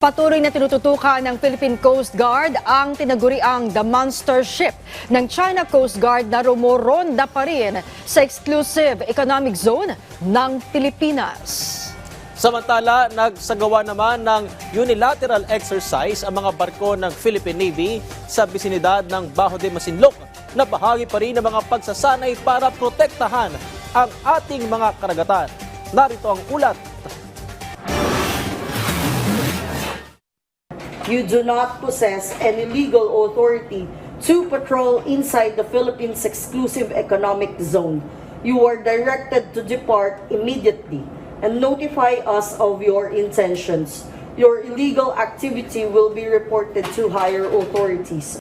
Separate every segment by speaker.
Speaker 1: Patuloy na tinututukan ng Philippine Coast Guard ang tinaguriang The Monster Ship ng China Coast Guard na rumoronda pa rin sa exclusive economic zone ng Pilipinas.
Speaker 2: Samantala, nagsagawa naman ng unilateral exercise ang mga barko ng Philippine Navy sa bisinidad ng Bajo de Masinloc na bahagi pa rin ng mga pagsasanay para protektahan ang ating mga karagatan. Narito ang ulat.
Speaker 3: You do not possess any legal authority to patrol inside the Philippines Exclusive Economic Zone. You are directed to depart immediately and notify us of your intentions. Your illegal activity will be reported to higher authorities.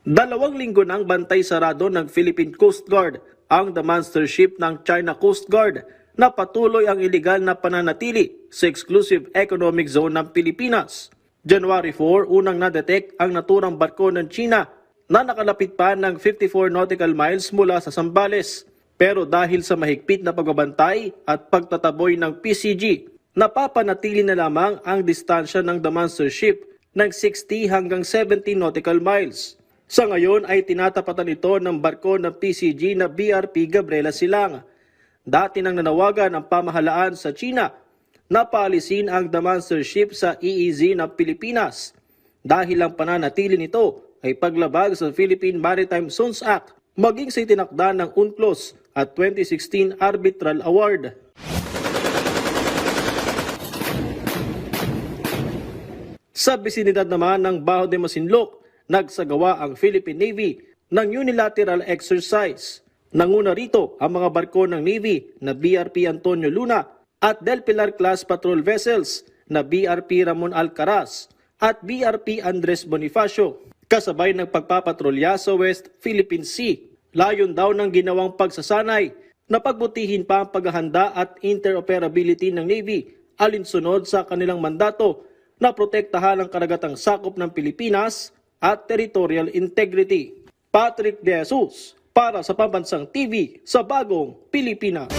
Speaker 2: 2 linggo nang bantay sarado ng Philippine Coast Guard ang The Monster Ship ng China Coast Guard na patuloy ang iligal na pananatili sa Exclusive Economic Zone ng Pilipinas. January 4, unang na-detect ang naturang barko ng China na nakalapit pa ng 54 nautical miles mula sa Zambales. Pero dahil sa mahigpit na pagbabantay at pagtataboy ng PCG, napapanatili na lamang ang distansya ng The Monster Ship ng 60 hanggang 70 nautical miles. Sa ngayon ay tinatapatan ito ng barko ng PCG na BRP Gabriela Silang. Dati nang nanawagan ang pamahalaan sa China na paalisin ang The Monster Ship sa EEZ ng Pilipinas dahil ang pananatili nito ay paglabag sa Philippine Maritime Zones Act maging sa itinakda ng UNCLOS at 2016 Arbitral Award. Sa bisinidad naman ng Bajo de Masinloc, nagsagawa ang Philippine Navy ng unilateral exercise. Nanguna rito ang mga barko ng Navy na BRP Antonio Luna at Del Pilar class patrol vessels na BRP Ramon Alcaraz at BRP Andres Bonifacio. Kasabay ng pagpapatrolya sa West Philippine Sea, layon daw ng ginawang pagsasanay na pagbutihin pa ang paghahanda at interoperability ng Navy alinsunod sa kanilang mandato na protektahan ang karagatang sakop ng Pilipinas at territorial integrity. Patrick De Jesus para sa Pambansang TV sa Bagong Pilipinas.